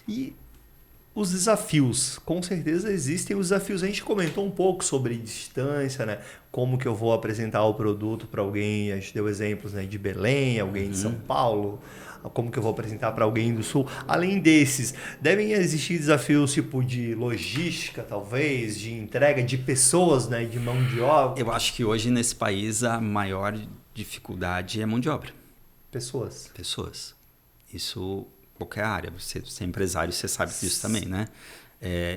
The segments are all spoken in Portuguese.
E os desafios, com certeza existem os desafios. A gente comentou um pouco sobre distância, né? Como que eu vou apresentar o produto para alguém. A gente deu exemplos, né, de Belém, alguém de São Paulo. Como que eu vou apresentar para alguém do Sul. Além desses, devem existir desafios tipo de logística, talvez, de entrega de pessoas, né, de mão de obra. Eu acho que hoje nesse país a maior dificuldade é mão de obra. Pessoas. Pessoas. Isso qualquer área. Você é empresário, você sabe disso também, né?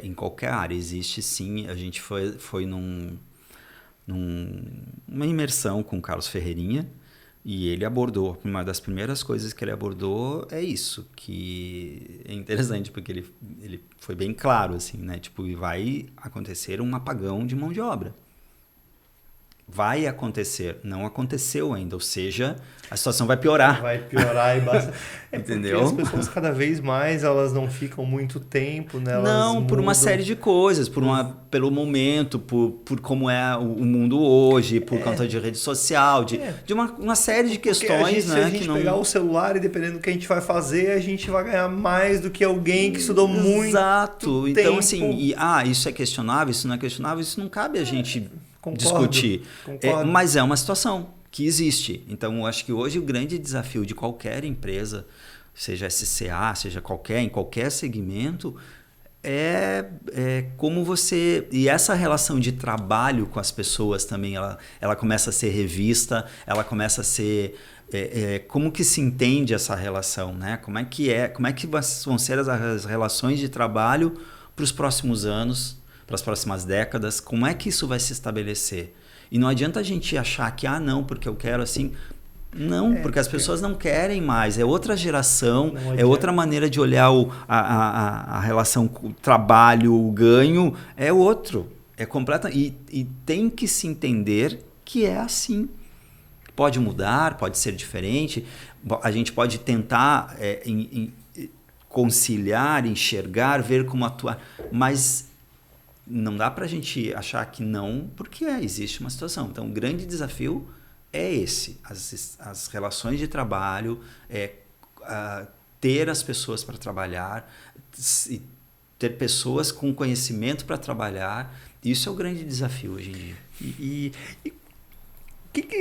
Em qualquer área existe sim. A gente foi numa imersão com o Carlos Ferreirinha e ele abordou, uma das primeiras coisas que ele abordou é isso, que é interessante porque ele foi bem claro assim, né? Tipo, vai acontecer um apagão de mão de obra. Vai acontecer, não aconteceu ainda, ou seja, a situação vai piorar. Vai piorar e basta. Entendeu? Porque as pessoas cada vez mais elas não ficam muito tempo, né? Elas Não, por uma mudam. série de coisas, pelo momento, por como é o mundo hoje, por conta de rede social, de uma série de questões, Se né? a gente pegar o celular e dependendo do que a gente vai fazer, a gente vai ganhar mais do que alguém que estudou muito. Exato. Tempo. Então, assim, isso é questionável, isso não é questionável, isso não cabe a gente discutir. Concordo. Mas é uma situação que existe. Então, eu acho que hoje o grande desafio de qualquer empresa, seja SCA, seja em qualquer segmento, é como você... E essa relação de trabalho com as pessoas também, ela começa a ser revista, ela começa a ser... como que se entende essa relação, né? Como é que vão ser as relações de trabalho para os próximos anos, para as próximas décadas? Como é que isso vai se estabelecer? E não adianta a gente achar que, não, porque eu quero assim... Não, porque as pessoas não querem mais. É outra geração, é outra maneira de olhar a relação com o trabalho, o ganho. É outro. É completa. E tem que se entender que é assim. Pode mudar, pode ser diferente. A gente pode tentar conciliar, enxergar, ver como atuar. Mas não dá para a gente achar que não, porque existe uma situação. Então, o grande desafio é esse, as relações de trabalho, ter as pessoas para trabalhar, ter pessoas com conhecimento para trabalhar. Isso é o grande desafio hoje em dia. E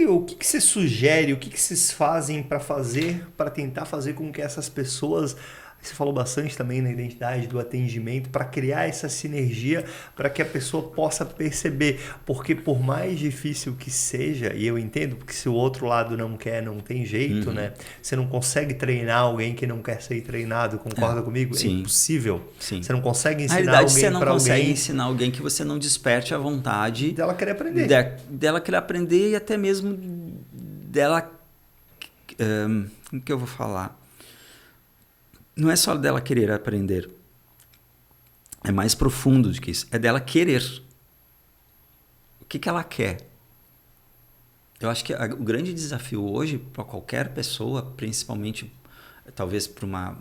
o que você sugere, o que vocês fazem para tentar fazer com que essas pessoas... Você falou bastante também na identidade do atendimento, para criar essa sinergia, para que a pessoa possa perceber. Porque por mais difícil que seja, e eu entendo, porque se o outro lado não quer, não tem jeito, né? Você não consegue treinar alguém que não quer ser treinado, concorda comigo? Sim. É impossível. Sim. Você não consegue ensinar alguém para alguém. Você não consegue ensinar alguém que você não desperte a vontade dela querer aprender. Dela querer aprender e até mesmo dela... Como que eu vou falar? Não é só dela querer aprender. É mais profundo do que isso. É dela querer. O que ela quer? Eu acho que o grande desafio hoje para qualquer pessoa, principalmente talvez para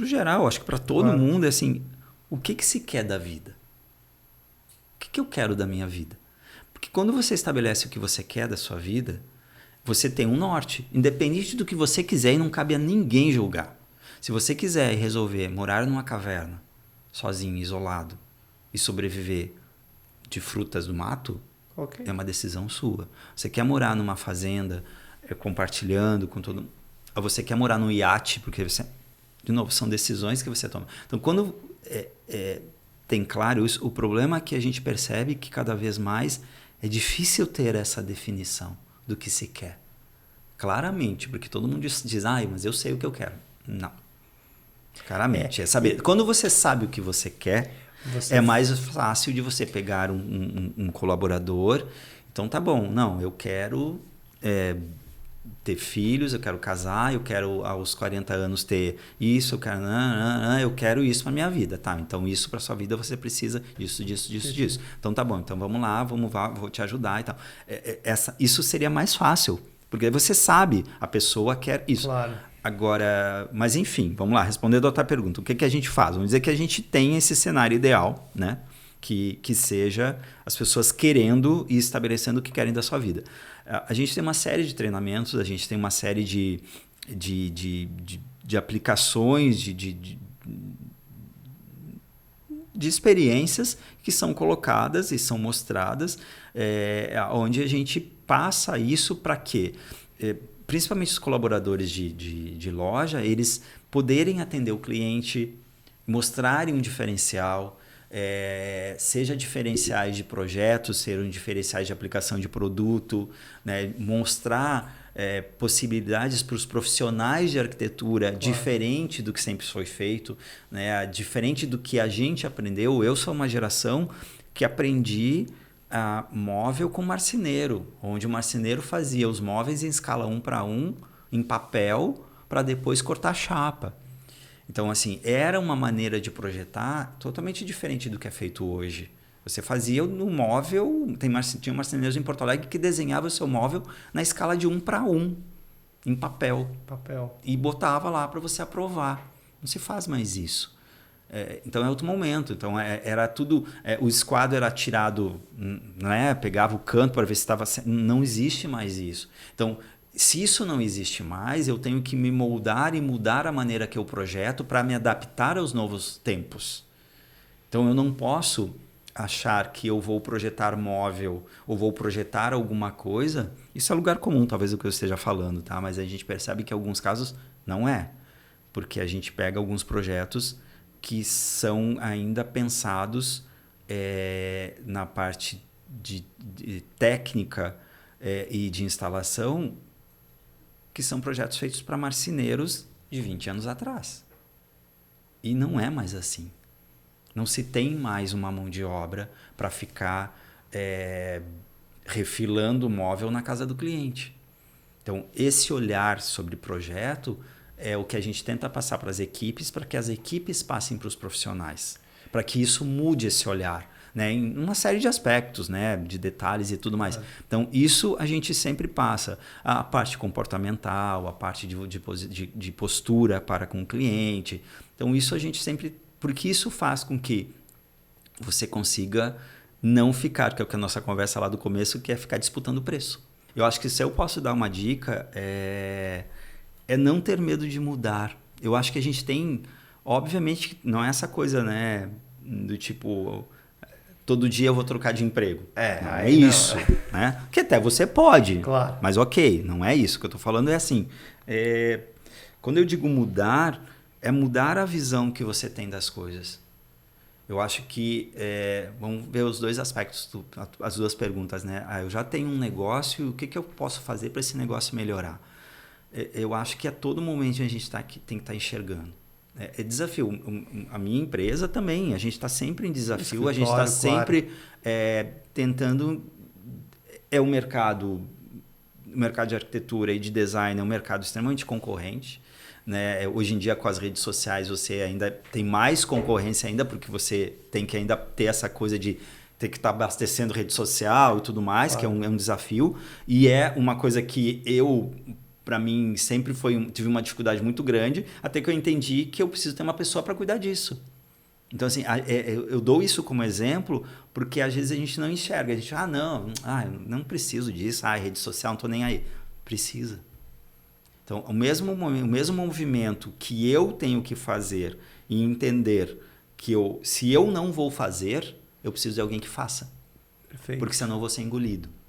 o geral, acho que para todo mundo, é assim, o que se quer da vida? O que eu quero da minha vida? Porque quando você estabelece o que você quer da sua vida, você tem um norte, independente do que você quiser, e não cabe a ninguém julgar. Se você quiser resolver morar numa caverna, sozinho, isolado, e sobreviver de frutas do mato, é uma decisão sua. Você quer morar numa fazenda, compartilhando com todo mundo. Ou você quer morar num iate, porque você... De novo, são decisões que você toma. Então, quando tem claro isso, o problema é que a gente percebe que cada vez mais é difícil ter essa definição do que se quer. Claramente, porque todo mundo diz, mas eu sei o que eu quero. Não. Claramente, é saber. Quando você sabe o que você quer, é mais fácil de você pegar um colaborador. Então, tá bom, não, eu quero ter filhos, eu quero casar, eu quero aos 40 anos ter isso, eu quero isso para minha vida. Tá, então isso para sua vida você precisa disso. Então tá bom, então vamos lá, vou te ajudar e tal. Isso seria mais fácil, porque você sabe, a pessoa quer isso. Claro. Agora, mas enfim, vamos lá, respondendo a outra pergunta. O que a gente faz? Vamos dizer que a gente tem esse cenário ideal, né? Que seja as pessoas querendo e estabelecendo o que querem da sua vida. A gente tem uma série de treinamentos, a gente tem uma série de de aplicações, de experiências que são colocadas e são mostradas, onde a gente passa isso para quê? Principalmente os colaboradores de loja, eles poderem atender o cliente, mostrarem um diferencial, seja diferenciais de projetos, sejam diferenciais de aplicação de produto, né? Mostrar possibilidades para os profissionais de arquitetura, diferente do que sempre foi feito, né? Diferente do que a gente aprendeu. Eu sou uma geração que aprendi móvel com marceneiro, onde o marceneiro fazia os móveis em escala 1:1, em papel, para depois cortar chapa. Então, assim, era uma maneira de projetar totalmente diferente do que é feito hoje. Você fazia no móvel, tinha marceneiros em Porto Alegre que desenhava o seu móvel na escala de 1:1, em papel. E botava lá para você aprovar. Não se faz mais isso. Então é outro momento. Então era tudo. O esquadro era tirado, né? Pegava o canto para ver se estava. Não existe mais isso. Então, se isso não existe mais, eu tenho que me moldar e mudar a maneira que eu projeto para me adaptar aos novos tempos. Então eu não posso achar que eu vou projetar móvel ou vou projetar alguma coisa. Isso é lugar comum, talvez, o que eu esteja falando, tá? Mas a gente percebe que em alguns casos não é. Porque a gente pega alguns projetos que são ainda pensados na parte de técnica e de instalação, que são projetos feitos para marceneiros de 20 anos atrás. E não é mais assim. Não se tem mais uma mão de obra para ficar refilando o móvel na casa do cliente. Então, esse olhar sobre projeto é o que a gente tenta passar para as equipes, para que as equipes passem para os profissionais, para que isso mude esse olhar, né, em uma série de aspectos, né, de detalhes e tudo mais. Então, isso a gente sempre passa. A parte comportamental, a parte de postura para com o cliente. Então, isso a gente sempre... Porque isso faz com que você consiga não ficar, que é o que a nossa conversa lá do começo, que é ficar disputando o preço. Eu acho que se eu posso dar uma dica, é não ter medo de mudar. Eu acho que a gente tem... Obviamente, não é essa coisa, né, do tipo... Todo dia eu vou trocar de emprego. Não é isso. Né? Que até você pode. Claro. Mas ok, não é isso. O que eu estou falando é assim. Quando eu digo mudar, é mudar a visão que você tem das coisas. Eu acho que... vamos ver os dois aspectos, as duas perguntas. Né? Eu já tenho um negócio, o que eu posso fazer para esse negócio melhorar? Eu acho que a todo momento a gente tem que estar enxergando. É desafio. A minha empresa também, a gente está sempre em desafio, a gente está sempre tentando... O mercado de arquitetura e de design é um mercado extremamente concorrente. Né? Hoje em dia, com as redes sociais, você ainda tem mais concorrência ainda, porque você tem que ainda ter essa coisa de ter que estar abastecendo rede social e tudo mais, que é um desafio. E é uma coisa que para mim, sempre tive uma dificuldade muito grande, até que eu entendi que eu preciso ter uma pessoa para cuidar disso. Então, assim, eu dou isso como exemplo, porque às vezes a gente não enxerga. A gente, eu não preciso disso, rede social, não estou nem aí. Precisa. Então, o mesmo movimento que eu tenho que fazer e entender que se eu não vou fazer, eu preciso de alguém que faça. Perfeito. Porque senão eu vou ser engolido.